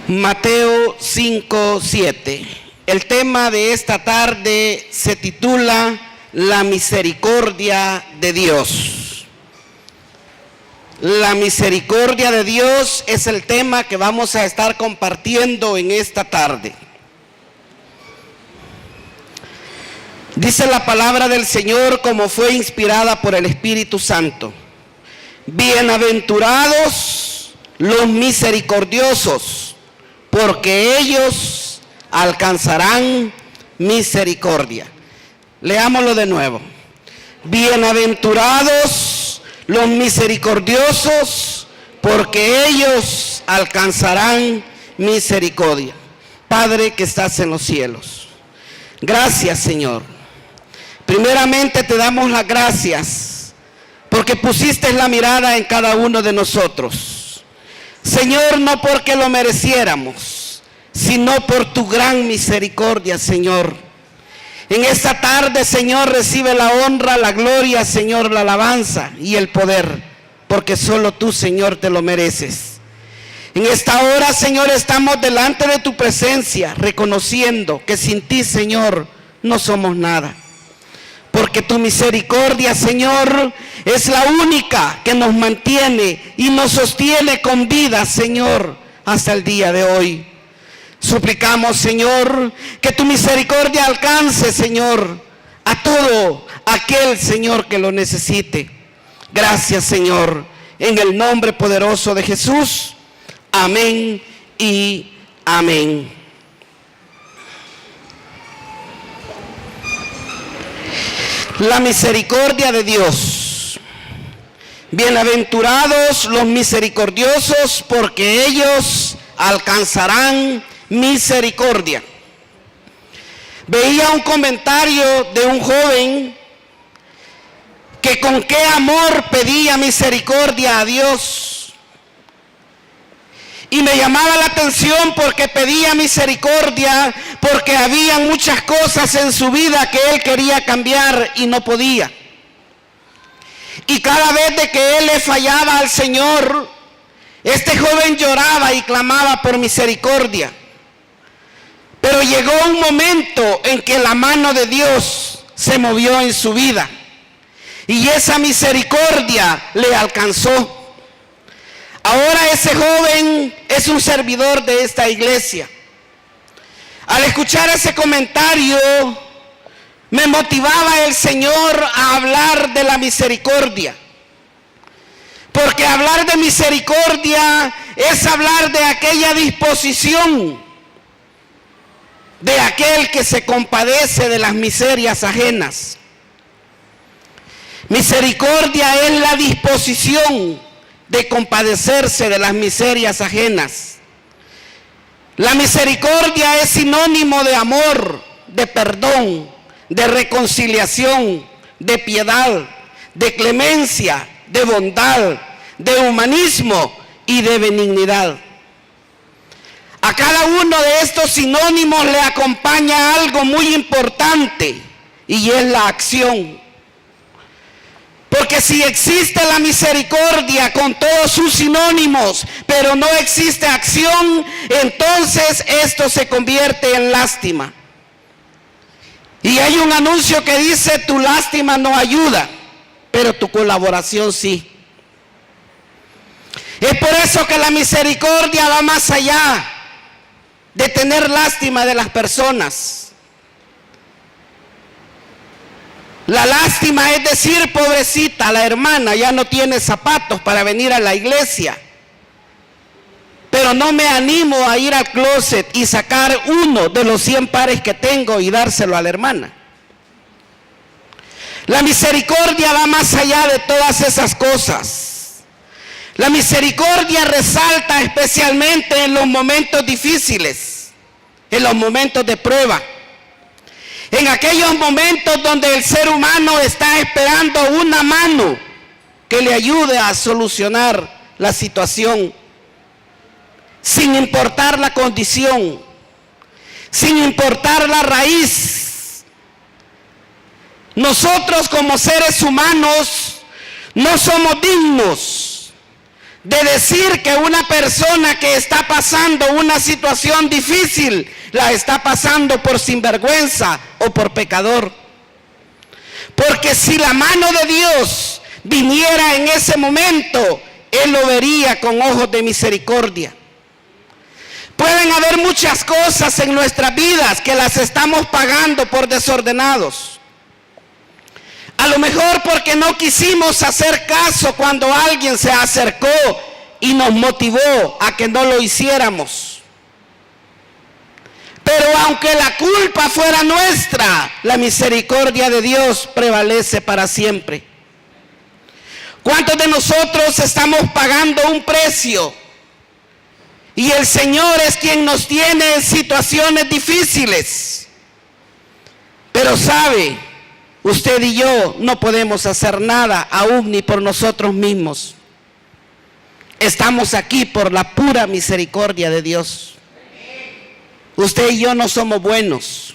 Mateo 5:7. El tema de esta tarde se titula La misericordia de Dios. La misericordia de Dios es el tema que vamos a estar compartiendo en esta tarde. Dice la palabra del Señor como fue inspirada por el Espíritu Santo. Bienaventurados los misericordiosos, porque ellos alcanzarán misericordia. Leámoslo de nuevo. Bienaventurados los misericordiosos, porque ellos alcanzarán misericordia. Padre que estás en los cielos, gracias, Señor. Primeramente te damos las gracias porque pusiste la mirada en cada uno de nosotros. Señor, no porque lo mereciéramos, sino por tu gran misericordia, Señor. En esta tarde, Señor, recibe la honra, la gloria, Señor, la alabanza y el poder, porque solo tú, Señor, te lo mereces. En esta hora, Señor, estamos delante de tu presencia, reconociendo que sin ti, Señor, no somos nada. Porque tu misericordia, Señor, es la única que nos mantiene y nos sostiene con vida, Señor, hasta el día de hoy. Suplicamos, Señor, que tu misericordia alcance, Señor, a todo aquel, Señor, que lo necesite. Gracias, Señor, en el nombre poderoso de Jesús. Amén y amén. La misericordia de Dios. Bienaventurados los misericordiosos, porque ellos alcanzarán misericordia. Veía un comentario de un joven que con qué amor pedía misericordia a Dios. Y me llamaba la atención porque pedía misericordia, porque había muchas cosas en su vida que él quería cambiar y no podía. Y cada vez de que él le fallaba al Señor, este joven lloraba y clamaba por misericordia. Pero llegó un momento en que la mano de Dios se movió en su vida y esa misericordia le alcanzó. Ahora ese joven es un servidor de esta iglesia. Al escuchar ese comentario, me motivaba el Señor a hablar de la misericordia. Porque hablar de misericordia es hablar de aquella disposición de aquel que se compadece de las miserias ajenas. Misericordia es la disposición de compadecerse de las miserias ajenas. La misericordia es sinónimo de amor, de perdón, de reconciliación, de piedad, de clemencia, de bondad, de humanismo y de benignidad. A cada uno de estos sinónimos le acompaña algo muy importante y es la acción. Porque si existe la misericordia con todos sus sinónimos, pero no existe acción, entonces esto se convierte en lástima. Y hay un anuncio que dice: tu lástima no ayuda, pero tu colaboración sí. Es por eso que la misericordia va más allá de tener lástima de las personas. La lástima es decir: pobrecita, la hermana ya no tiene zapatos para venir a la iglesia, pero no me animo a ir al closet y sacar uno de los 100 pares que tengo y dárselo a la hermana. La misericordia va más allá de todas esas cosas. La misericordia resalta especialmente en los momentos difíciles, en los momentos de prueba. En aquellos momentos donde el ser humano está esperando una mano que le ayude a solucionar la situación, sin importar la condición, sin importar la raíz. Nosotros como seres humanos no somos dignos de decir que una persona que está pasando una situación difícil la está pasando por sinvergüenza o por pecador. Porque si la mano de Dios viniera en ese momento, Él lo vería con ojos de misericordia. Pueden haber muchas cosas en nuestras vidas que las estamos pagando por desordenados. A lo mejor porque no quisimos hacer caso cuando alguien se acercó y nos motivó a que no lo hiciéramos. Pero aunque la culpa fuera nuestra, la misericordia de Dios prevalece para siempre. ¿Cuántos de nosotros estamos pagando un precio? Y el Señor es quien nos tiene en situaciones difíciles. Pero sabe, usted y yo no podemos hacer nada, aún ni por nosotros mismos. Estamos aquí por la pura misericordia de Dios. Usted y yo no somos buenos.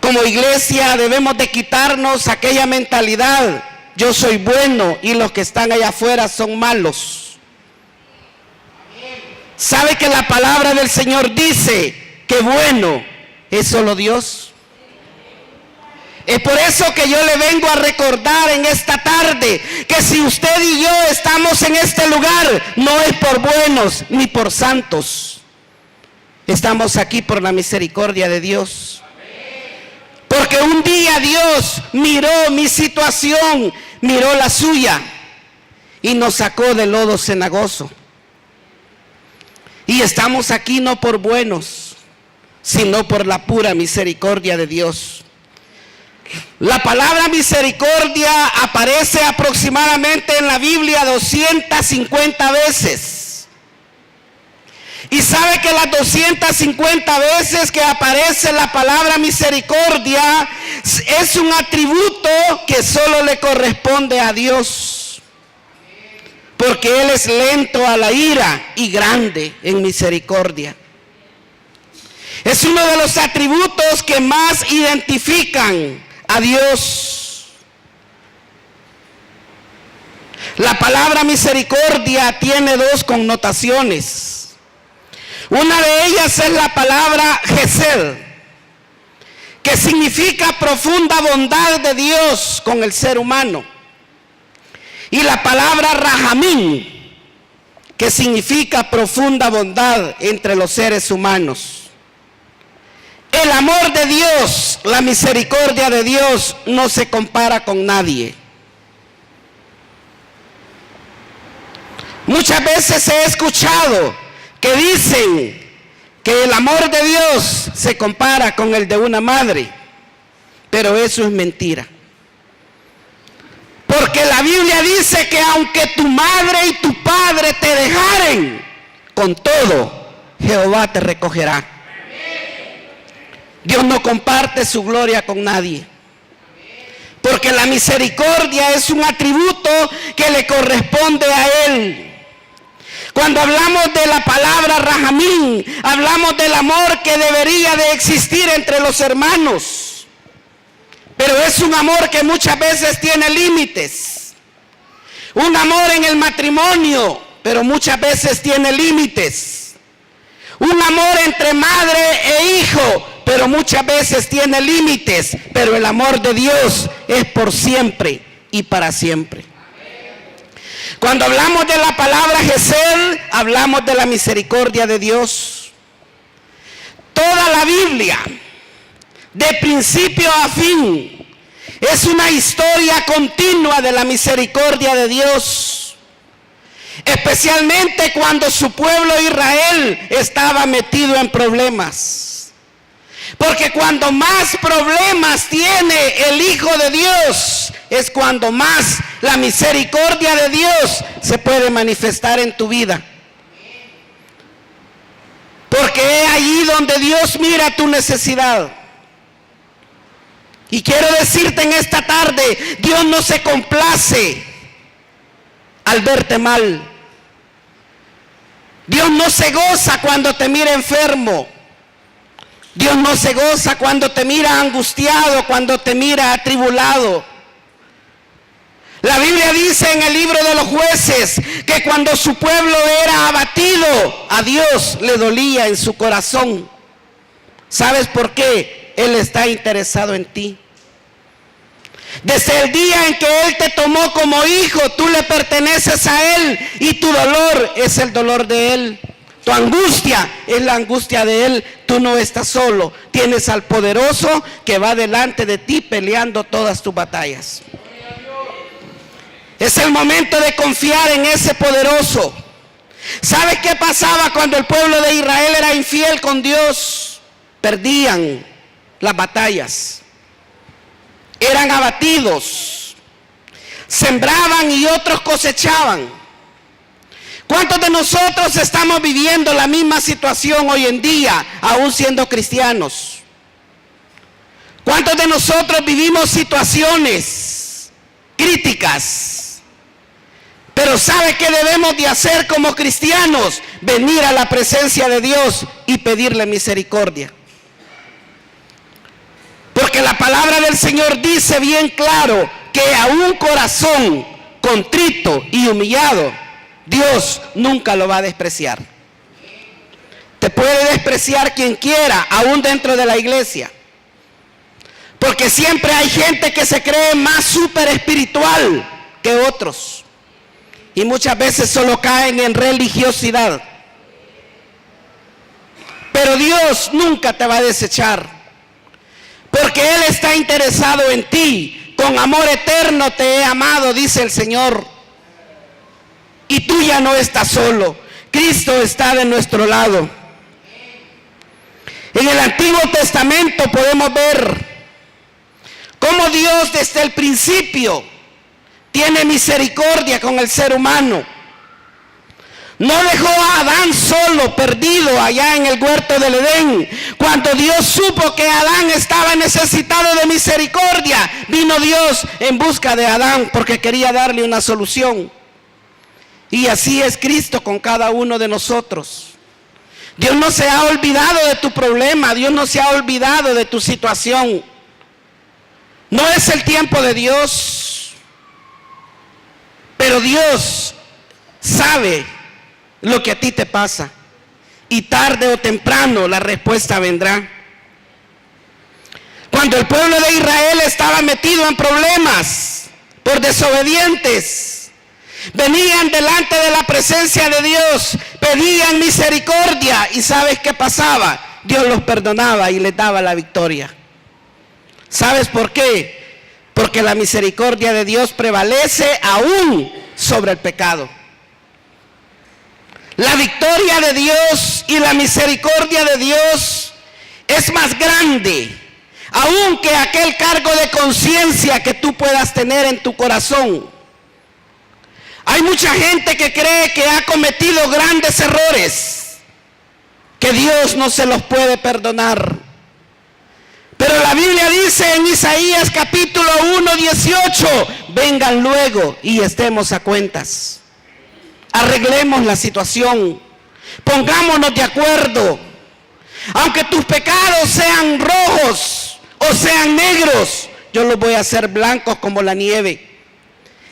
Como iglesia debemos de quitarnos aquella mentalidad: yo soy bueno y los que están allá afuera son malos. ¿Sabe que la palabra del Señor dice que bueno es solo Dios? Es por eso que yo le vengo a recordar en esta tarde que si usted y yo estamos en este lugar, no es por buenos ni por santos. Estamos aquí por la misericordia de Dios. Porque un día Dios miró mi situación, miró la suya y nos sacó del lodo cenagoso. Y estamos aquí no por buenos, sino por la pura misericordia de Dios. La palabra misericordia aparece aproximadamente en la Biblia 250 veces. Y sabe que las 250 veces que aparece la palabra misericordia es un atributo que solo le corresponde a Dios. Porque Él es lento a la ira y grande en misericordia. Es uno de los atributos que más identifican a Dios. La palabra misericordia tiene dos connotaciones. Una de ellas es la palabra Gesed, que significa profunda bondad de Dios con el ser humano. Y la palabra Rahamín, que significa profunda bondad entre los seres humanos. El amor de Dios, la misericordia de Dios no se compara con nadie. Muchas veces he escuchado que dicen que el amor de Dios se compara con el de una madre, pero eso es mentira. Porque la Biblia dice que aunque tu madre y tu padre te dejaren, con todo Jehová te recogerá. Dios no comparte su gloria con nadie. Porque la misericordia es un atributo que le corresponde a Él. Cuando hablamos de la palabra Rahamín, hablamos del amor que debería de existir entre los hermanos. Pero es un amor que muchas veces tiene límites. Un amor en el matrimonio, pero muchas veces tiene límites. Un amor entre madre e hijo, pero muchas veces tiene límites. Pero el amor de Dios es por siempre y para siempre. Cuando hablamos de la palabra Gesed, hablamos de la misericordia de Dios. Toda la Biblia, de principio a fin, es una historia continua de la misericordia de Dios. Especialmente cuando su pueblo Israel estaba metido en problemas. Porque cuando más problemas tiene el Hijo de Dios, es cuando más la misericordia de Dios se puede manifestar en tu vida. Porque es allí donde Dios mira tu necesidad. Y quiero decirte en esta tarde, Dios no se complace al verte mal. Dios no se goza cuando te mira enfermo. Dios no se goza cuando te mira angustiado, cuando te mira atribulado. La Biblia dice en el libro de los Jueces que cuando su pueblo era abatido, a Dios le dolía en su corazón. ¿Sabes por qué? Él está interesado en ti. Desde el día en que Él te tomó como hijo, tú le perteneces a Él y tu dolor es el dolor de Él. Tu angustia es la angustia de Él. Tú no estás solo. Tienes al poderoso que va delante de ti peleando todas tus batallas. Es el momento de confiar en ese poderoso. ¿Sabes qué pasaba cuando el pueblo de Israel era infiel con Dios? Perdían las batallas. Eran abatidos. Sembraban y otros cosechaban. ¿Cuántos de nosotros estamos viviendo la misma situación hoy en día, aún siendo cristianos? ¿Cuántos de nosotros vivimos situaciones críticas? Pero ¿sabe qué debemos de hacer como cristianos? Venir a la presencia de Dios y pedirle misericordia. Porque la palabra del Señor dice bien claro que a un corazón contrito y humillado, Dios nunca lo va a despreciar. Te puede despreciar quien quiera, aún dentro de la iglesia. Porque siempre hay gente que se cree más súper espiritual que otros. Y muchas veces solo caen en religiosidad. Pero Dios nunca te va a desechar. Porque Él está interesado en ti. Con amor eterno te he amado, dice el Señor. Y tú ya no estás solo. Cristo está de nuestro lado. En el Antiguo Testamento podemos ver cómo Dios desde el principio tiene misericordia con el ser humano. No dejó a Adán solo, perdido allá en el huerto del Edén. Cuando Dios supo que Adán estaba necesitado de misericordia, vino Dios en busca de Adán porque quería darle una solución. Y así es Cristo con cada uno de nosotros. Dios no se ha olvidado de tu problema, Dios no se ha olvidado de tu situación. No es el tiempo de Dios. Pero Dios sabe lo que a ti te pasa. Y tarde o temprano la respuesta vendrá. Cuando el pueblo de Israel estaba metido en problemas por desobedientes, venían delante de la presencia de Dios, pedían misericordia. ¿Y sabes qué pasaba? Dios los perdonaba y les daba la victoria. ¿Sabes por qué? Porque la misericordia de Dios prevalece aún sobre el pecado. La victoria de Dios y la misericordia de Dios es más grande, aún que aquel cargo de conciencia que tú puedas tener en tu corazón. Hay mucha gente que cree que ha cometido grandes errores, que Dios no se los puede perdonar. Pero la Biblia dice en Isaías capítulo 1:18, vengan luego y estemos a cuentas. Arreglemos la situación, pongámonos de acuerdo. Aunque tus pecados sean rojos o sean negros, yo los voy a hacer blancos como la nieve.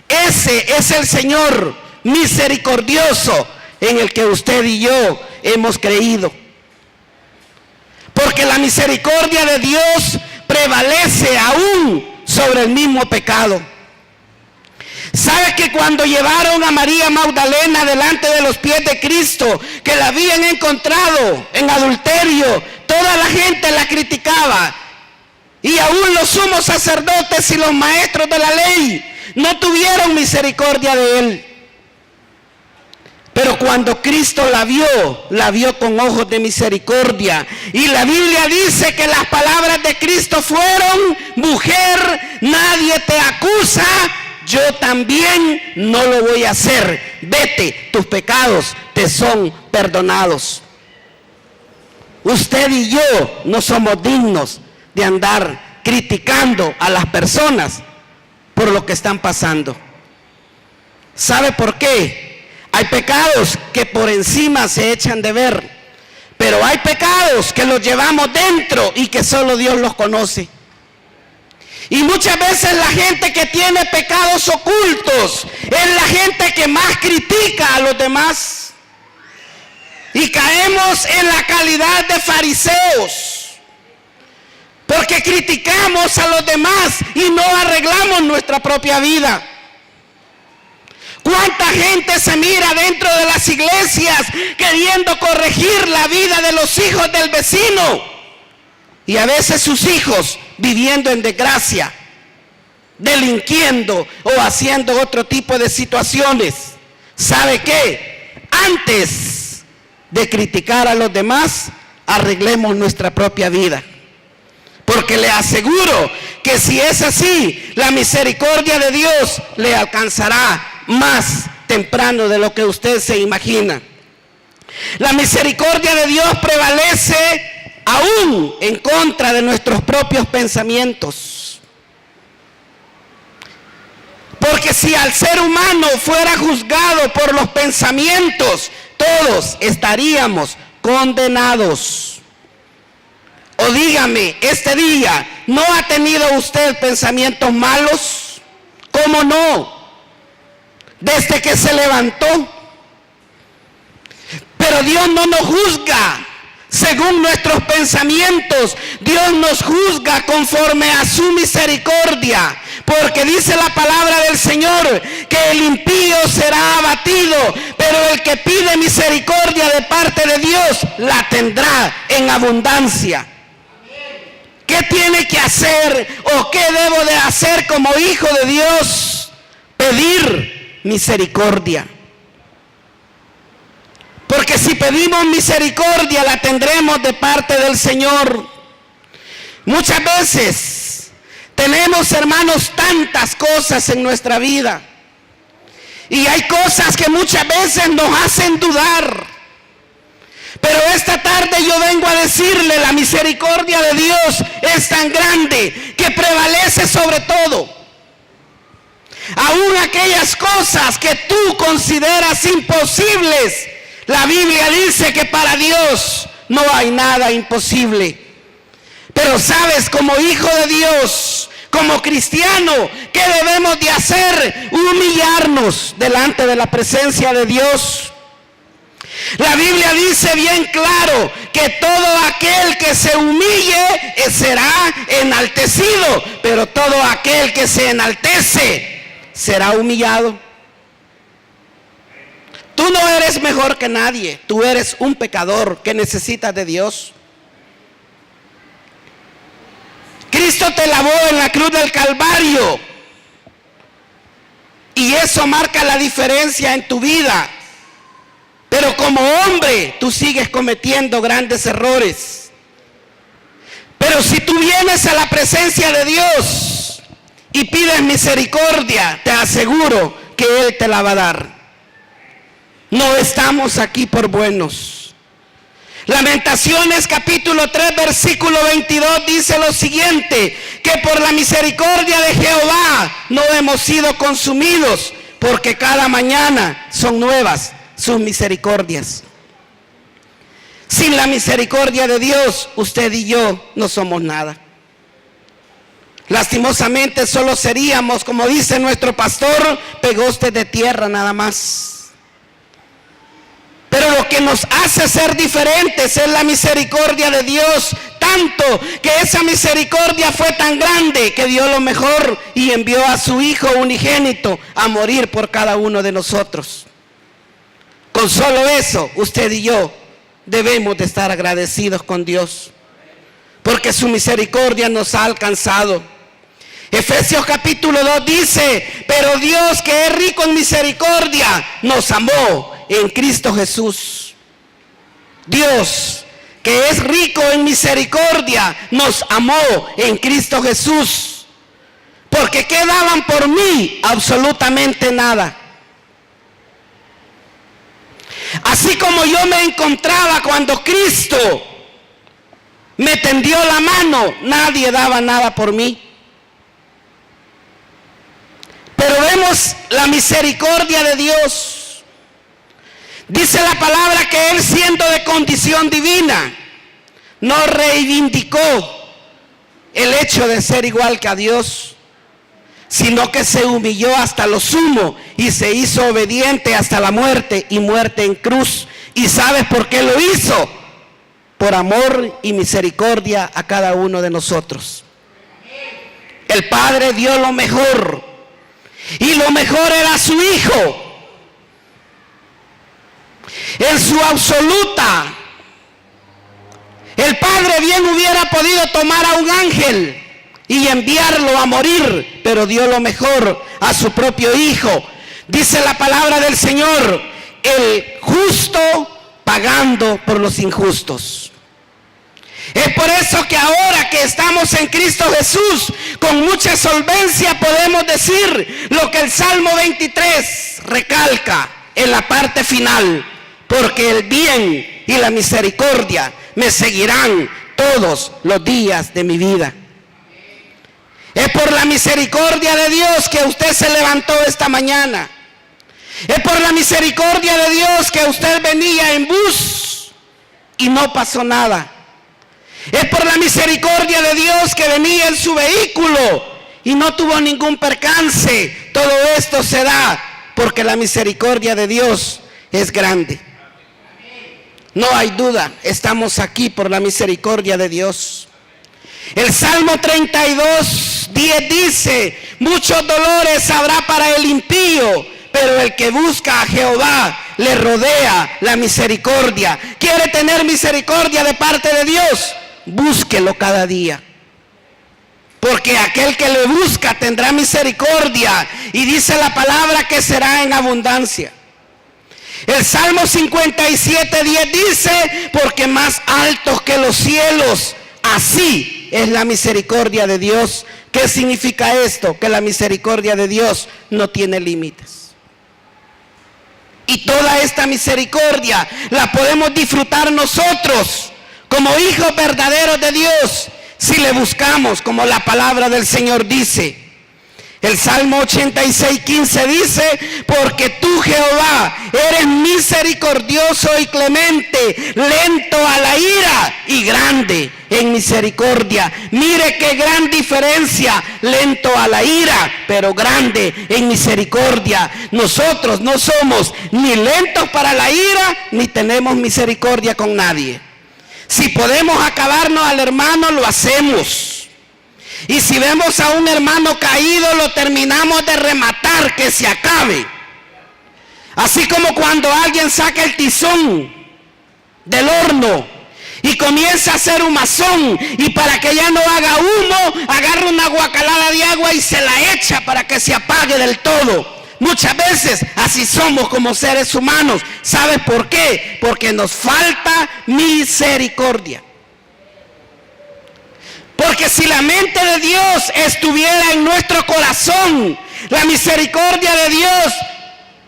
Ese es el Señor misericordioso en el que usted y yo hemos creído. Porque la misericordia de Dios prevalece aún sobre el mismo pecado. ¿Sabe que cuando llevaron a María Magdalena delante de los pies de Cristo, que la habían encontrado en adulterio, toda la gente la criticaba? Y aún los sumos sacerdotes y los maestros de la ley no tuvieron misericordia de él. Pero cuando Cristo la vio con ojos de misericordia. Y la Biblia dice que las palabras de Cristo fueron: mujer, nadie te acusa, yo también no lo voy a hacer. Vete, tus pecados te son perdonados. Usted y yo no somos dignos de andar criticando a las personas por lo que están pasando. ¿Sabe por qué? Hay pecados que por encima se echan de ver, pero hay pecados que los llevamos dentro y que solo Dios los conoce. Y muchas veces la gente que tiene pecados ocultos es la gente que más critica a los demás. Y caemos en la calidad de fariseos, porque criticamos a los demás y no arreglamos nuestra propia vida. ¿Cuánta gente se mira dentro de las iglesias queriendo corregir la vida de los hijos del vecino? Y a veces sus hijos viviendo en desgracia, delinquiendo o haciendo otro tipo de situaciones. ¿Sabe qué? Antes de criticar a los demás, arreglemos nuestra propia vida. Porque le aseguro que si es así, la misericordia de Dios le alcanzará más temprano de lo que usted se imagina. La misericordia de Dios prevalece aún en contra de nuestros propios pensamientos. Porque si al ser humano fuera juzgado por los pensamientos, todos estaríamos condenados. O dígame, este día, ¿no ha tenido usted pensamientos malos? ¿Cómo no? Desde que se levantó. Pero Dios no nos juzga según nuestros pensamientos. Dios nos juzga conforme a su misericordia. Porque dice la palabra del Señor que el impío será abatido, pero el que pide misericordia de parte de Dios la tendrá en abundancia. ¿Qué tiene que hacer o qué debo de hacer como hijo de Dios? Pedir misericordia. Porque si pedimos misericordia la tendremos de parte del Señor. Muchas veces tenemos, hermanos, tantas cosas en nuestra vida. Y hay cosas que muchas veces nos hacen dudar. Pero esta tarde yo vengo a decirle, la misericordia de Dios es tan grande que prevalece sobre todo. Aún aquellas cosas que tú consideras imposibles, la Biblia dice que para Dios no hay nada imposible. Pero sabes, como hijo de Dios, como cristiano, ¿qué debemos de hacer? Humillarnos delante de la presencia de Dios. La Biblia dice bien claro que todo aquel que se humille será enaltecido, pero todo aquel que se enaltece será humillado. Tú no eres mejor que nadie, tú eres un pecador que necesita de Dios. Cristo te lavó en la cruz del Calvario y eso marca la diferencia en tu vida. Pero como hombre, tú sigues cometiendo grandes errores. Pero si tú vienes a la presencia de Dios y pides misericordia, te aseguro que Él te la va a dar. No estamos aquí por buenos. Lamentaciones capítulo 3 versículo 22 dice lo siguiente: que por la misericordia de Jehová no hemos sido consumidos, porque cada mañana son nuevas sus misericordias. Sin la misericordia de Dios, usted y yo no somos nada. Lastimosamente solo seríamos, como dice nuestro pastor, pegostes de tierra nada más. Pero lo que nos hace ser diferentes es la misericordia de Dios, tanto que esa misericordia fue tan grande que dio lo mejor y envió a su Hijo unigénito a morir por cada uno de nosotros. Con solo eso, usted y yo debemos de estar agradecidos con Dios, porque su misericordia nos ha alcanzado. Efesios capítulo 2 dice: pero Dios, que es rico en misericordia, nos amó en Cristo Jesús. Dios, que es rico en misericordia, nos amó en Cristo Jesús. Porque ¿qué daban por mí? Absolutamente nada. Así como yo me encontraba cuando Cristo me tendió la mano, nadie daba nada por mí. Pero vemos la misericordia de Dios. Dice la palabra que Él, siendo de condición divina, no reivindicó el hecho de ser igual que a Dios, sino que se humilló hasta lo sumo y se hizo obediente hasta la muerte y muerte en cruz. ¿Y sabes por qué lo hizo? Por amor y misericordia a cada uno de nosotros. El Padre dio lo mejor, y lo mejor era su Hijo. En su absoluta, el Padre bien hubiera podido tomar a un ángel y enviarlo a morir, pero dio lo mejor a su propio Hijo. Dice la palabra del Señor, el justo pagando por los injustos. Es por eso que ahora que estamos en Cristo Jesús, con mucha solvencia podemos decir lo que el Salmo 23 recalca en la parte final: porque el bien y la misericordia me seguirán todos los días de mi vida. Es por la misericordia de Dios que usted se levantó esta mañana. Es por la misericordia de Dios que usted venía en bus y no pasó nada. Es por la misericordia de Dios que venía en su vehículo y no tuvo ningún percance. Todo esto se da porque la misericordia de Dios es grande. No hay duda, estamos aquí por la misericordia de Dios. El Salmo 32:10 dice: muchos dolores habrá para el impío, pero el que busca a Jehová le rodea la misericordia. ¿Quiere tener misericordia de parte de Dios? Búsquelo cada día. Porque aquel que le busca tendrá misericordia, y dice la palabra que será en abundancia. El Salmo 57:10 dice: porque más altos que los cielos, así es la misericordia de Dios. ¿Qué significa esto? Que la misericordia de Dios no tiene límites. Y toda esta misericordia la podemos disfrutar nosotros como hijos verdaderos de Dios, si le buscamos, como la palabra del Señor dice. El Salmo 86:15 dice: porque tú, Jehová, eres misericordioso y clemente, lento a la ira y grande en misericordia. Mire qué gran diferencia: lento a la ira, pero grande en misericordia. Nosotros no somos ni lentos para la ira, ni tenemos misericordia con nadie. Si podemos acabarnos al hermano, lo hacemos. Y si vemos a un hermano caído, lo terminamos de rematar, que se acabe. Así como cuando alguien saca el tizón del horno y comienza a hacer humazón, y para que ya no haga humo, agarra una guacalada de agua y se la echa para que se apague del todo. Muchas veces así somos como seres humanos. ¿Sabes por qué? Porque nos falta misericordia. Porque si la mente de Dios estuviera en nuestro corazón, la misericordia de Dios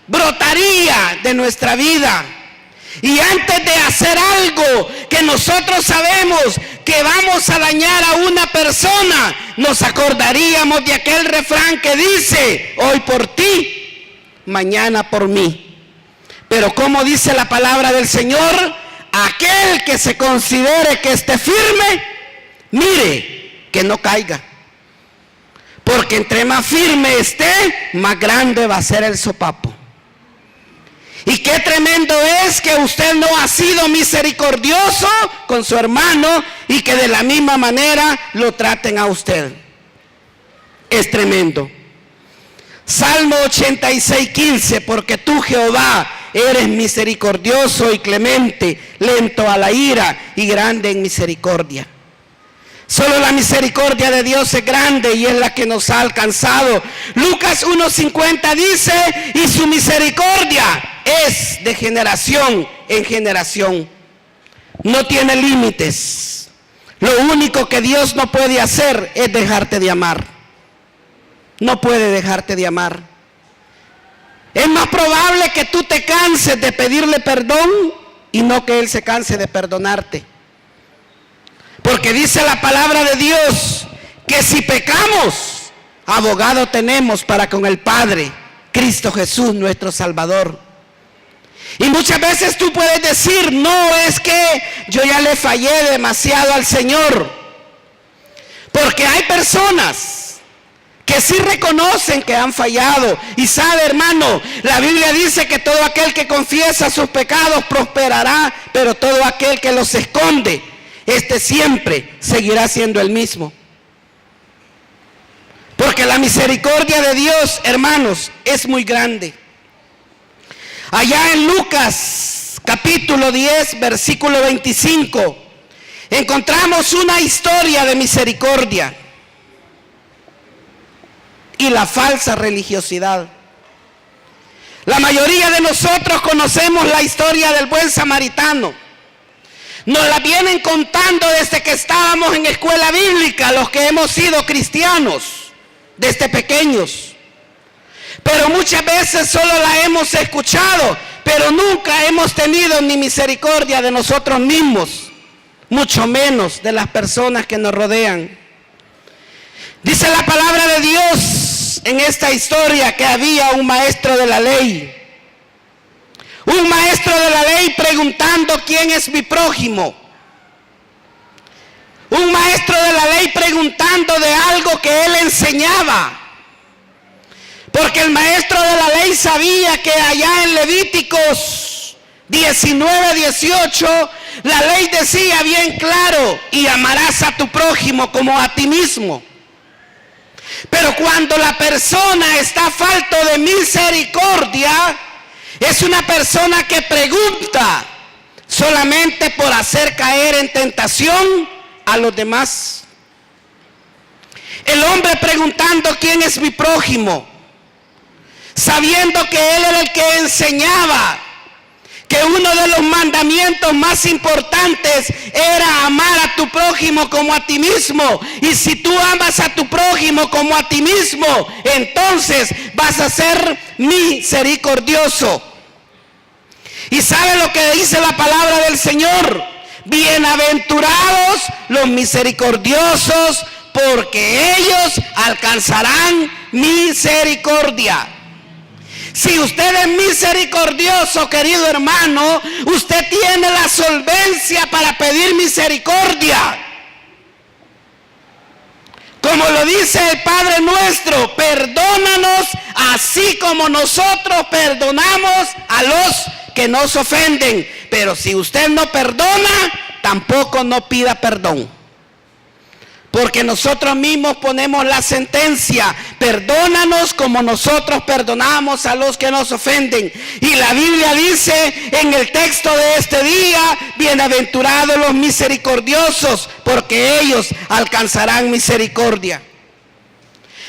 brotaría de nuestra vida. Y antes de hacer algo que nosotros sabemos que vamos a dañar a una persona, nos acordaríamos de aquel refrán que dice: hoy por ti, mañana por mí. Pero como dice la palabra del Señor, aquel que se considere que esté firme, mire que no caiga. Porque entre más firme esté, más grande va a ser el sopapo. Y qué tremendo es que usted no ha sido misericordioso con su hermano y que de la misma manera lo traten a usted. Es tremendo. Salmo 86:15: porque tú, Jehová, eres misericordioso y clemente, lento a la ira y grande en misericordia. Solo la misericordia de Dios es grande y es la que nos ha alcanzado. Lucas 1:50 dice: y su misericordia es de generación en generación. No tiene límites. Lo único que Dios no puede hacer es dejarte de amar. No puede dejarte de amar. Es más probable que tú te canses de pedirle perdón y no que Él se canse de perdonarte. Porque dice la palabra de Dios que si pecamos, abogado tenemos para con el Padre, Cristo Jesús nuestro Salvador. Y muchas veces tú puedes decir: no, es que yo ya le fallé demasiado al Señor. Porque hay personas que sí reconocen que han fallado. Y sabe, hermano, la Biblia dice que todo aquel que confiesa sus pecados prosperará, pero todo aquel que los esconde, este siempre seguirá siendo el mismo. Porque la misericordia de Dios, hermanos, es muy grande. Allá en Lucas capítulo 10, versículo 25, encontramos una historia de misericordia y la falsa religiosidad. La mayoría de nosotros conocemos la historia del buen samaritano. Nos la vienen contando desde que estábamos en escuela bíblica, los que hemos sido cristianos desde pequeños. Pero muchas veces solo la hemos escuchado, pero nunca hemos tenido ni misericordia de nosotros mismos, mucho menos de las personas que nos rodean. Dice la palabra de Dios en esta historia que había un maestro de la ley. Un maestro de la ley preguntando quién es mi prójimo. Un maestro de la ley preguntando de algo que él enseñaba. Porque el maestro de la ley sabía que allá en Levíticos 19, 18, la ley decía bien claro: y amarás a tu prójimo como a ti mismo. Pero cuando la persona está falto de misericordia, es una persona que pregunta solamente por hacer caer en tentación a los demás. El hombre preguntando quién es mi prójimo, sabiendo que él era el que enseñaba que uno de los mandamientos más importantes era amar a tu prójimo como a ti mismo. Y si tú amas a tu prójimo como a ti mismo, entonces vas a ser misericordioso. ¿Y sabe lo que dice la palabra del Señor? Bienaventurados los misericordiosos, porque ellos alcanzarán misericordia. Si usted es misericordioso, querido hermano, usted tiene la solvencia para pedir misericordia. Como lo dice el Padre nuestro: perdónanos así como nosotros perdonamos a los que nos ofenden. Pero si usted no perdona, tampoco no pida perdón. Porque nosotros mismos ponemos la sentencia: perdónanos como nosotros perdonamos a los que nos ofenden. Y la Biblia dice en el texto de este día: bienaventurados los misericordiosos, porque ellos alcanzarán misericordia.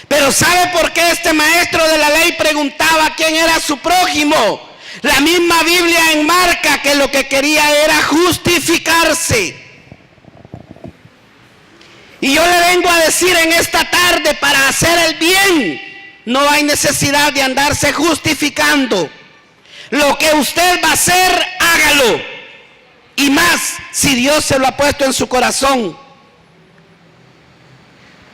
Pero ¿sabe por qué este maestro de la ley preguntaba quién era su prójimo? La misma Biblia enmarca que lo que quería era justificarse. Y yo le vengo a decir en esta tarde: para hacer el bien no hay necesidad de andarse justificando. Lo que usted va a hacer, hágalo. Y más si Dios se lo ha puesto en su corazón.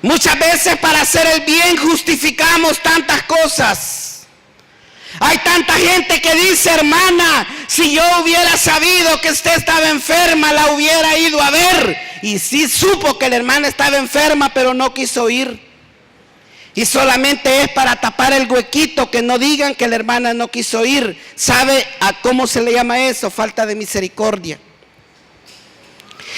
Muchas veces para hacer el bien justificamos tantas cosas. Hay tanta gente que dice: hermana, si yo hubiera sabido que usted estaba enferma, la hubiera ido a ver. Y sí supo que la hermana estaba enferma, pero no quiso ir. Y solamente es para tapar el huequito, que no digan que la hermana no quiso ir. ¿Sabe a cómo se le llama eso? Falta de misericordia.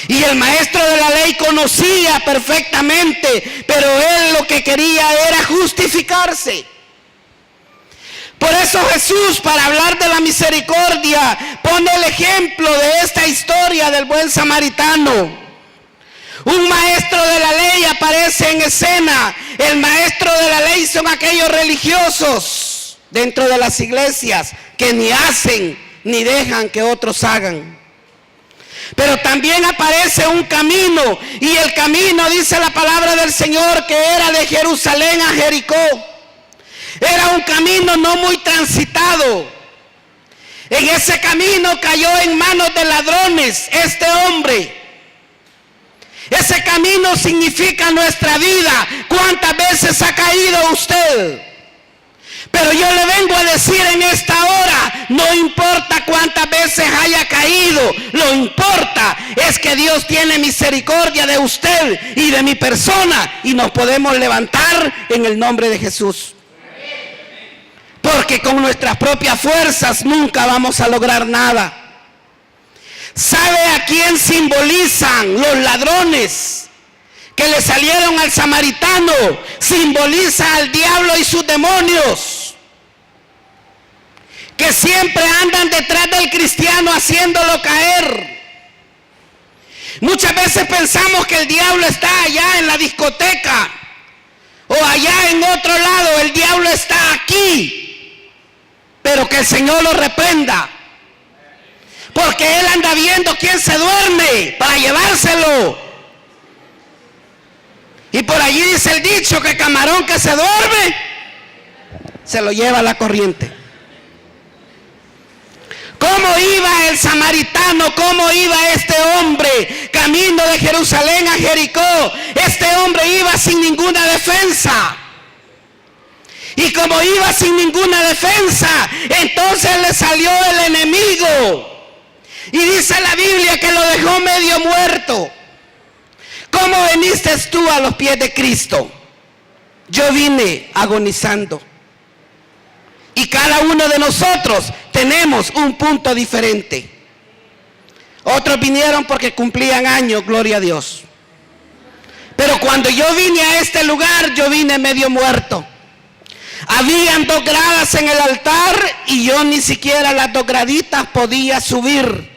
Y el maestro de la ley conocía perfectamente, pero él lo que quería era justificarse. Por eso Jesús, para hablar de la misericordia, pone el ejemplo de esta historia del buen samaritano. Un maestro de la ley aparece en escena. El maestro de la ley son aquellos religiosos dentro de las iglesias que ni hacen ni dejan que otros hagan. Pero también aparece un camino, y el camino, dice la palabra del Señor, que era de Jerusalén a Jericó. Era un camino no muy transitado. En ese camino cayó en manos de ladrones este hombre. Ese camino significa nuestra vida. ¿Cuántas veces ha caído usted? Pero yo le vengo a decir en esta hora: no importa cuántas veces haya caído, lo importa prueba es que Dios tiene misericordia de usted y de mi persona y nos podemos levantar en el nombre de Jesús. Porque con nuestras propias fuerzas nunca vamos a lograr nada. ¿Sabe a quién simbolizan los ladrones que le salieron al samaritano? Simboliza al diablo y sus demonios, que siempre andan detrás del cristiano haciéndolo caer. Muchas veces pensamos que el diablo está allá en la discoteca o allá en otro lado. El diablo está aquí, pero que el Señor lo reprenda, porque él anda viendo quién se duerme para llevárselo. Y por allí dice el dicho que camarón que se duerme se lo lleva la corriente. ¿Cómo iba el samaritano? ¿Cómo iba este hombre camino de Jerusalén a Jericó? Este hombre iba sin ninguna defensa. Y como iba sin ninguna defensa, entonces le salió el enemigo. Y dice la Biblia que lo dejó medio muerto. ¿Cómo viniste tú a los pies de Cristo? Yo vine agonizando. Y cada uno de nosotros tenemos un punto diferente. Otros vinieron porque cumplían años, gloria a Dios. Pero cuando yo vine a este lugar, yo vine medio muerto. Habían 2 gradas en el altar y yo ni siquiera las 2 graditas podía subir.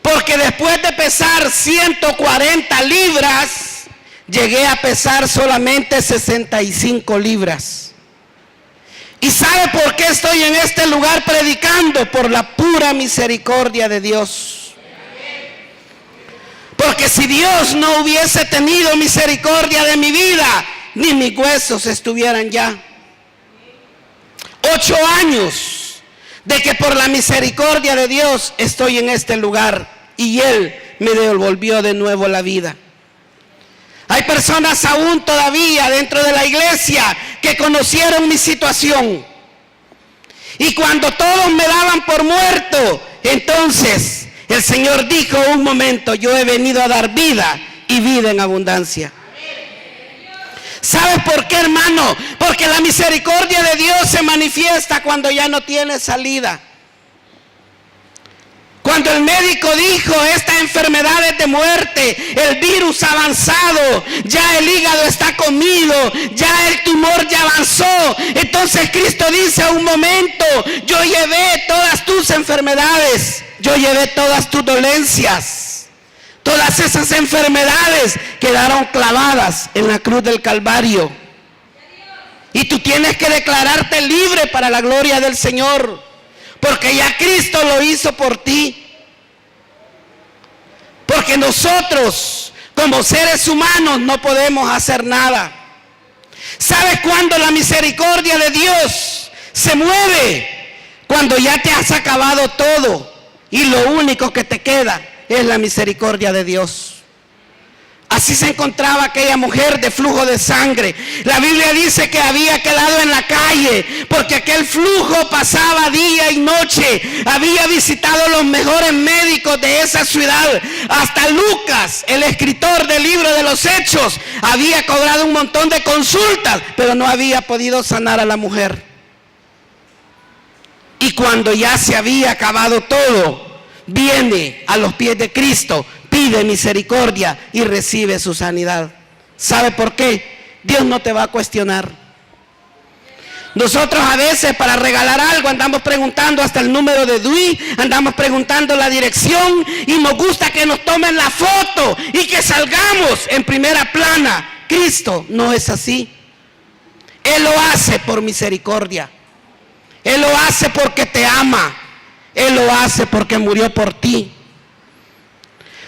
Porque después de pesar 140 libras, llegué a pesar solamente 65 libras. ¿Y sabe por qué estoy en este lugar predicando? Por la pura misericordia de Dios. Porque si Dios no hubiese tenido misericordia de mi vida, ni mis huesos estuvieran ya. 8 años de que por la misericordia de Dios estoy en este lugar y Él me devolvió de nuevo la vida. Hay personas aún todavía dentro de la iglesia que conocieron mi situación. Y cuando todos me daban por muerto, entonces el Señor dijo: un momento, yo he venido a dar vida y vida en abundancia. ¿Sabes por qué, hermano? Porque la misericordia de Dios se manifiesta cuando ya no tiene salida. Cuando el médico dijo: esta enfermedad es de muerte, el virus ha avanzado, ya el hígado está comido, ya el tumor ya avanzó. Entonces Cristo dice: un momento, yo llevé todas tus enfermedades, yo llevé todas tus dolencias. Todas esas enfermedades quedaron clavadas en la cruz del Calvario. Y tú tienes que declararte libre para la gloria del Señor, porque ya Cristo lo hizo por ti. Porque nosotros, como seres humanos, no podemos hacer nada. ¿Sabes cuándo la misericordia de Dios se mueve? Cuando ya te has acabado todo y lo único que te queda es la misericordia de Dios. Así se encontraba aquella mujer de flujo de sangre. La Biblia dice que había quedado en la calle porque aquel flujo pasaba día y noche. Había visitado los mejores médicos de esa ciudad. Hasta Lucas, el escritor del libro de los Hechos, había cobrado un montón de consultas, pero no había podido sanar a la mujer. Y cuando ya se había acabado todo, viene a los pies de Cristo, pide misericordia y recibe su sanidad. ¿Sabe por qué? Dios no te va a cuestionar. Nosotros a veces para regalar algo andamos preguntando hasta el número de DUI, andamos preguntando la dirección y nos gusta que nos tomen la foto y que salgamos en primera plana. Cristo no es así. Él lo hace por misericordia. Él lo hace porque te ama. Él lo hace porque murió por ti.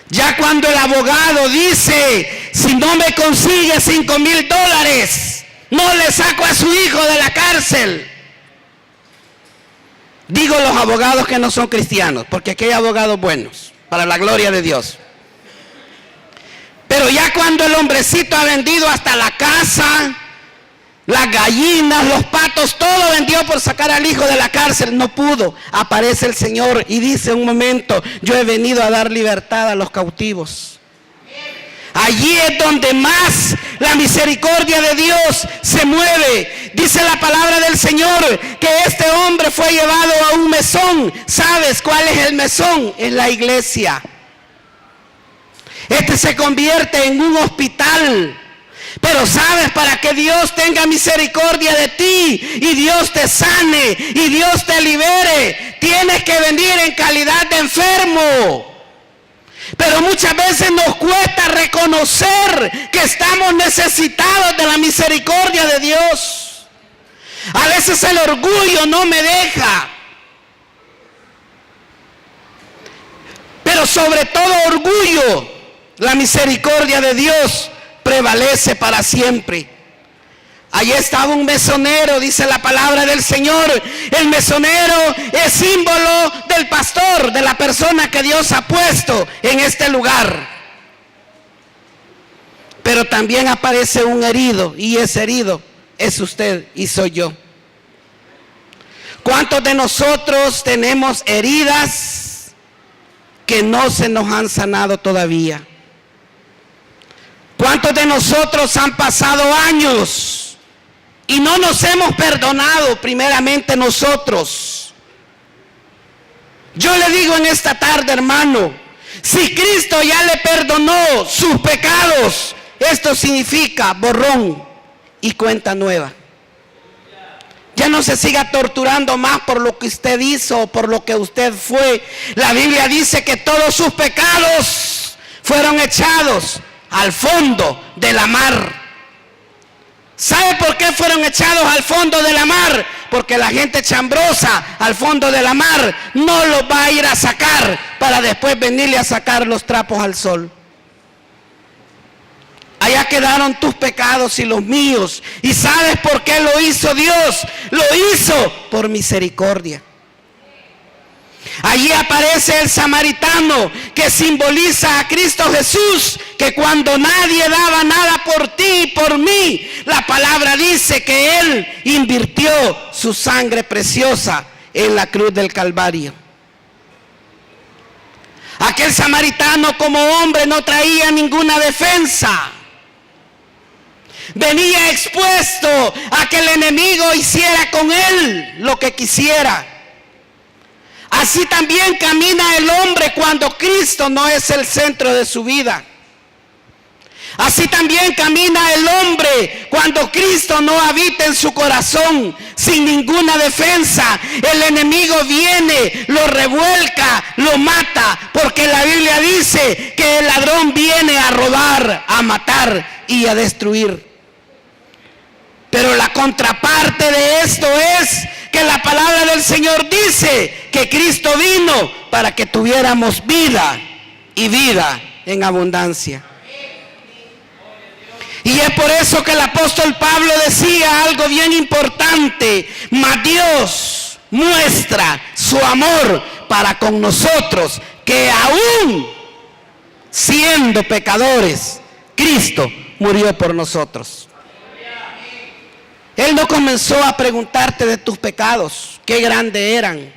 Ya cuando el abogado dice: si no me consigue $5,000, no le saco a su hijo de la cárcel. Digo los abogados que no son cristianos, porque aquí hay abogados buenos, para la gloria de Dios. Pero ya cuando el hombrecito ha vendido hasta la casa, Las gallinas, los patos, todo vendió por sacar al hijo de la cárcel. No pudo. Aparece el Señor y dice un momento: yo he venido a dar libertad a los cautivos. Allí es donde más la misericordia de Dios se mueve. Dice la palabra del Señor que este hombre fue llevado a un mesón. ¿Sabes cuál es el mesón? Es la iglesia. Este se convierte en un hospital. Pero ¿sabes? Para que Dios tenga misericordia de ti y Dios te sane y Dios te libere, tienes que venir en calidad de enfermo. Pero muchas veces nos cuesta reconocer que estamos necesitados de la misericordia de Dios. A veces el orgullo no me deja. Pero sobre todo orgullo, la misericordia de Dios prevalece para siempre. Allí estaba un mesonero, dice la palabra del Señor. El mesonero es símbolo del pastor, de la persona que Dios ha puesto en este lugar. Pero también aparece un herido, y ese herido es usted y soy yo. ¿Cuántos de nosotros tenemos heridas que no se nos han sanado todavía? ¿Cuántos de nosotros han pasado años y no nos hemos perdonado primeramente nosotros? Yo le digo en esta tarde, hermano, si Cristo ya le perdonó sus pecados, esto significa borrón y cuenta nueva. Ya no se siga torturando más por lo que usted hizo o por lo que usted fue. La Biblia dice que todos sus pecados fueron echados al fondo de la mar. ¿Sabe por qué fueron echados al fondo de la mar? Porque la gente chambrosa al fondo de la mar no los va a ir a sacar para después venirle a sacar los trapos al sol. Allá quedaron tus pecados y los míos. ¿Y sabes por qué lo hizo Dios? Lo hizo por misericordia. Allí aparece el samaritano que simboliza a Cristo Jesús, que cuando nadie daba nada por ti y por mí, la palabra dice que Él invirtió su sangre preciosa en la cruz del Calvario. Aquel samaritano como hombre no traía ninguna defensa. Venía expuesto a que el enemigo hiciera con él lo que quisiera. Así también camina el hombre cuando Cristo no es el centro de su vida. Así también camina el hombre cuando Cristo no habita en su corazón, sin ninguna defensa. El enemigo viene, lo revuelca, lo mata, porque la Biblia dice que el ladrón viene a robar, a matar y a destruir. Pero la contraparte de esto es que la palabra del Señor dice que Cristo vino para que tuviéramos vida y vida en abundancia. Y es por eso que el apóstol Pablo decía algo bien importante: mas Dios muestra su amor para con nosotros, que aún siendo pecadores, Cristo murió por nosotros. Él no comenzó a preguntarte de tus pecados, qué grandes eran.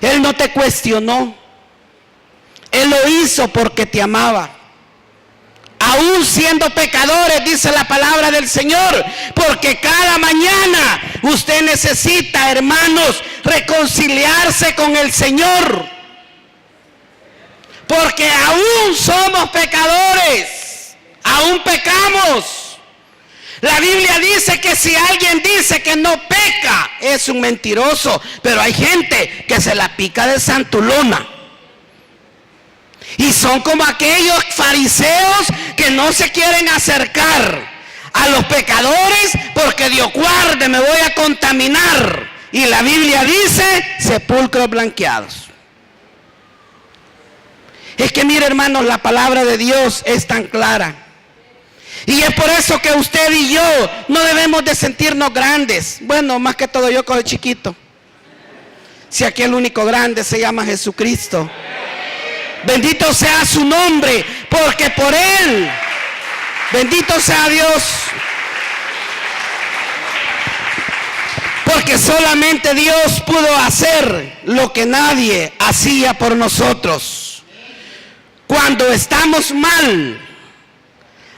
Él no te cuestionó. Él lo hizo porque te amaba. Aún siendo pecadores, dice la palabra del Señor, porque cada mañana usted necesita, hermanos, reconciliarse con el Señor. Porque aún somos pecadores, aún pecamos. La Biblia dice que si alguien dice que no peca, es un mentiroso. Pero hay gente que se la pica de santulona. Y son como aquellos fariseos que no se quieren acercar a los pecadores porque Dios guarde, me voy a contaminar. Y la Biblia dice sepulcros blanqueados. Es que mire, hermanos, la palabra de Dios es tan clara. Y es por eso que usted y yo no debemos de sentirnos grandes. Bueno, más que todo yo con el chiquito. Si aquí el único grande se llama Jesucristo. Bendito sea su nombre, porque por Él Bendito sea Dios. Porque solamente Dios pudo hacer lo que nadie hacía por nosotros. Cuando estamos mal,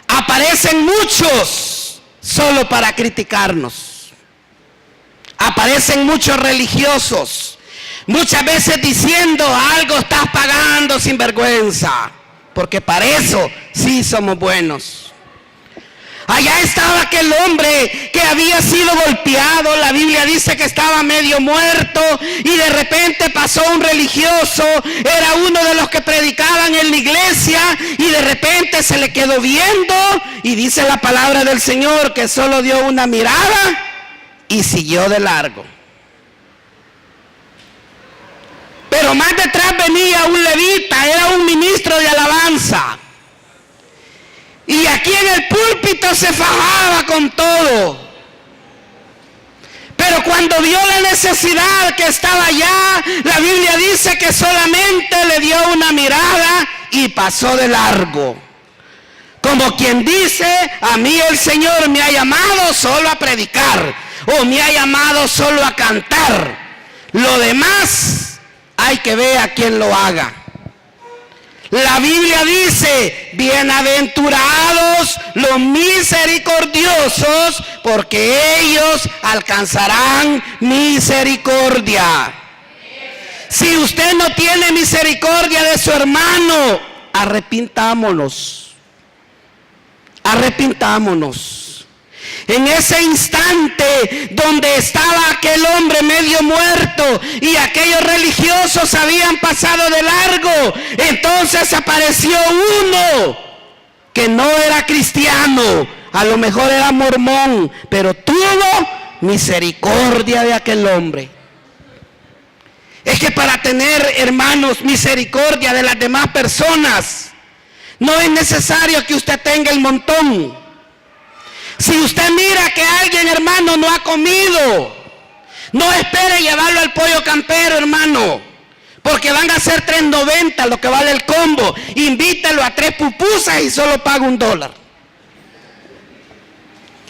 aparecen muchos solo para criticarnos. Aparecen muchos religiosos, muchas veces diciendo: algo estás pagando, sinvergüenza. Porque para eso sí somos buenos. Allá estaba aquel hombre que había sido golpeado. La Biblia dice que estaba medio muerto, y de repente pasó un religioso. Era uno de los que predicaban en la iglesia, y de repente se le quedó viendo, y dice la palabra del Señor que solo dio una mirada y siguió de largo. Pero más detrás venía un levita, era un ministro de alabanza. Y aquí en el púlpito se fajaba con todo. Pero cuando vio la necesidad que estaba allá, la Biblia dice que solamente le dio una mirada y pasó de largo. Como quien dice: a mí el Señor me ha llamado solo a predicar, o me ha llamado solo a cantar. Lo demás hay que ver a quién lo haga. La Biblia dice: bienaventurados los misericordiosos, porque ellos alcanzarán misericordia. Si usted no tiene misericordia de su hermano, arrepintámonos. Arrepintámonos. En ese instante donde estaba aquel hombre medio muerto y aquellos religiosos habían pasado de largo, entonces apareció uno que no era cristiano, a lo mejor era mormón, pero tuvo misericordia de aquel hombre. Es que para tener, hermanos, misericordia de las demás personas, no es necesario que usted tenga el montón. Si usted mira que alguien, hermano, no ha comido, no espere llevarlo al pollo campero, hermano, porque van a ser $3.90 lo que vale el combo. Invítelo a 3 pupusas y solo paga $1.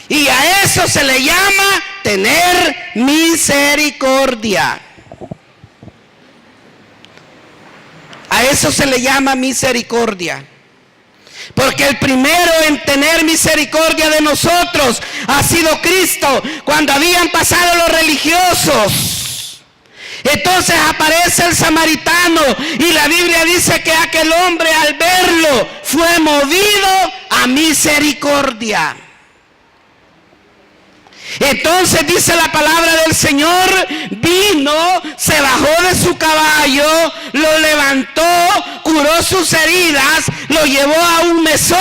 Y a eso se le llama tener misericordia. A eso se le llama misericordia. Porque el primero en tener misericordia de nosotros ha sido Cristo. Cuando habían pasado los religiosos, entonces aparece el samaritano, y la Biblia dice que aquel hombre, al verlo, fue movido a misericordia. Entonces dice la palabra del Señor: vino, se bajó de su caballo, lo levantó, curó sus heridas, lo llevó a un mesón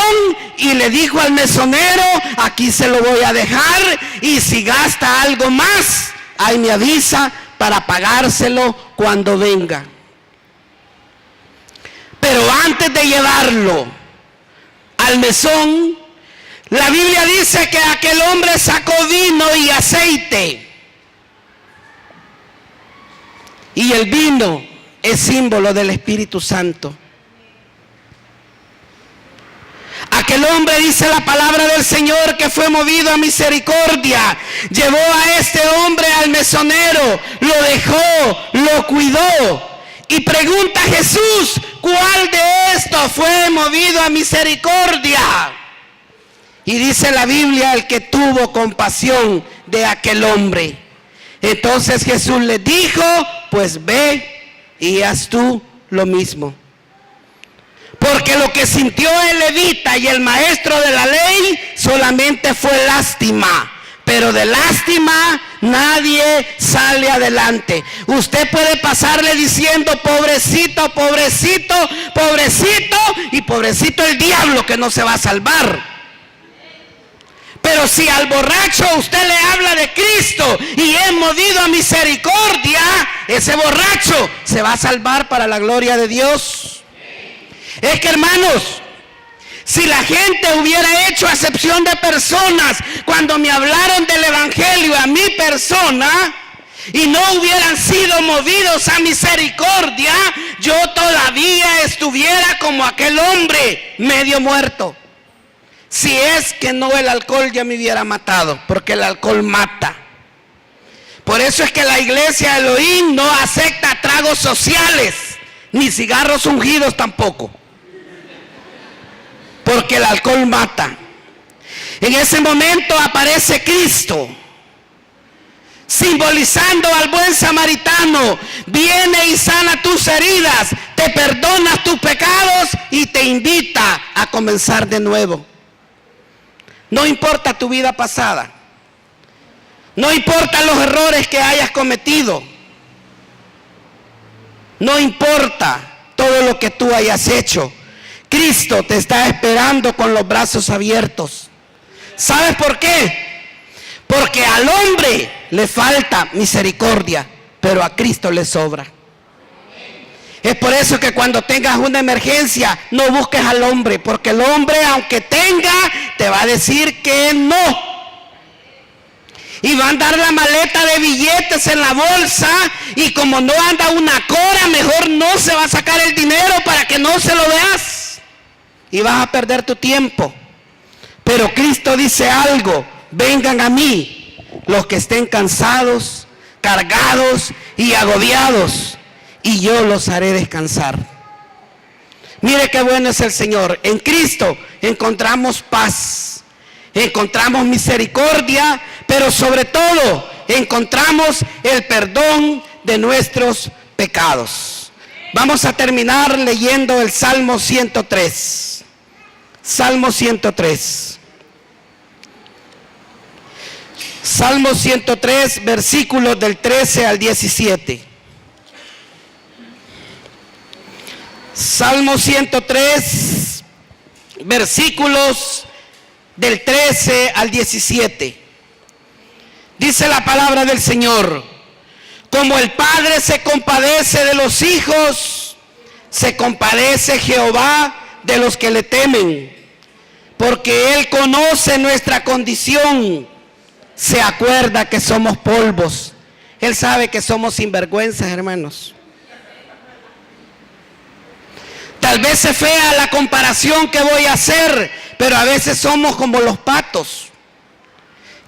y le dijo al mesonero: aquí se lo voy a dejar, y si gasta algo más, ahí me avisa para pagárselo cuando venga. Pero antes de llevarlo al mesón, la Biblia dice que aquel hombre sacó vino y aceite. Y el vino es símbolo del Espíritu Santo. Aquel hombre, dice la palabra del Señor, que fue movido a misericordia, llevó a este hombre al mesonero, lo dejó, lo cuidó. Y pregunta Jesús: ¿cuál de estos fue movido a misericordia? Y dice la Biblia: el que tuvo compasión de aquel hombre. Entonces Jesús le dijo: pues ve y haz tú lo mismo. Porque lo que sintió el levita y el maestro de la ley solamente fue lástima. Pero de lástima nadie sale adelante. Usted puede pasarle diciendo: pobrecito, pobrecito, pobrecito, y pobrecito el diablo que no se va a salvar. Pero si al borracho usted le habla de Cristo y es movido a misericordia, ese borracho se va a salvar para la gloria de Dios. Es que, hermanos, si la gente hubiera hecho acepción de personas cuando me hablaron del evangelio a mi persona, y no hubieran sido movidos a misericordia, yo todavía estuviera como aquel hombre medio muerto. Si es que no, el alcohol ya me hubiera matado, porque el alcohol mata. Por eso es que la iglesia de Elohim no acepta tragos sociales, ni cigarros ungidos tampoco, porque el alcohol mata. En ese momento aparece Cristo, simbolizando al buen samaritano. Viene y sana tus heridas, te perdona tus pecados y te invita a comenzar de nuevo. No importa tu vida pasada, no importa los errores que hayas cometido, no importa todo lo que tú hayas hecho. Cristo te está esperando con los brazos abiertos. ¿Sabes por qué? Porque al hombre le falta misericordia, pero a Cristo le sobra. Es por eso que cuando tengas una emergencia, no busques al hombre, porque el hombre, aunque tenga, te va a decir que no. Y va a andar la maleta de billetes en la bolsa, y como no anda una cora, mejor no se va a sacar el dinero para que no se lo veas. Y vas a perder tu tiempo. Pero Cristo dice algo: vengan a mí los que estén cansados, cargados y agobiados, y yo los haré descansar. Mire qué bueno es el Señor. En Cristo encontramos paz, encontramos misericordia, pero sobre todo encontramos el perdón de nuestros pecados. Vamos a terminar leyendo el Salmo 103. Salmo 103. Salmo 103, versículos del 13 al 17. Salmo 103, versículos del 13 al 17. Dice la palabra del Señor: como el Padre se compadece de los hijos, se compadece Jehová de los que le temen, porque Él conoce nuestra condición, se acuerda que somos polvos. Él sabe que somos sinvergüenzas, hermanos. Tal vez es fea la comparación que voy a hacer, pero a veces somos como los patos,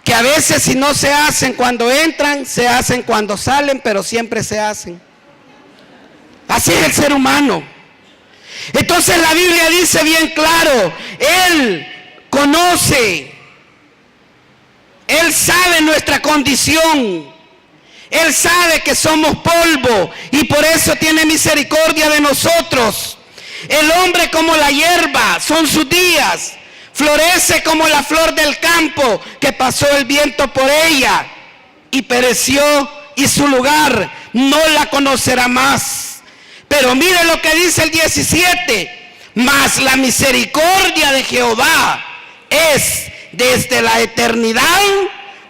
que a veces si no se hacen cuando entran, se hacen cuando salen, pero siempre se hacen. Así es el ser humano. Entonces la Biblia dice bien claro: Él conoce, Él sabe nuestra condición, Él sabe que somos polvo, y por eso tiene misericordia de nosotros. El hombre como la hierba son sus días, florece como la flor del campo, que pasó el viento por ella y pereció, y su lugar no la conocerá más. Pero mire lo que dice el 17: mas la misericordia de Jehová es desde la eternidad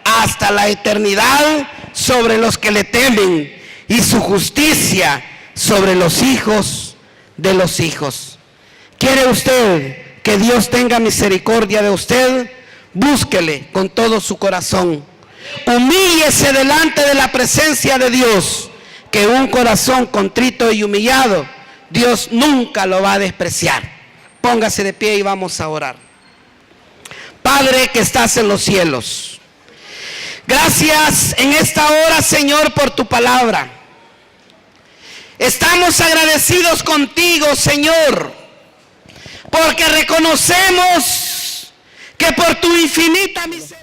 hasta la eternidad sobre los que le temen, y su justicia sobre los hijos de los hijos. ¿Quiere usted que Dios tenga misericordia de usted? Búsquele con todo su corazón. Humíllese delante de la presencia de Dios, que un corazón contrito y humillado, Dios nunca lo va a despreciar. Póngase de pie y vamos a orar. Padre que estás en los cielos, gracias en esta hora, Señor, por tu palabra. Estamos agradecidos contigo, Señor, porque reconocemos que por tu infinita misericordia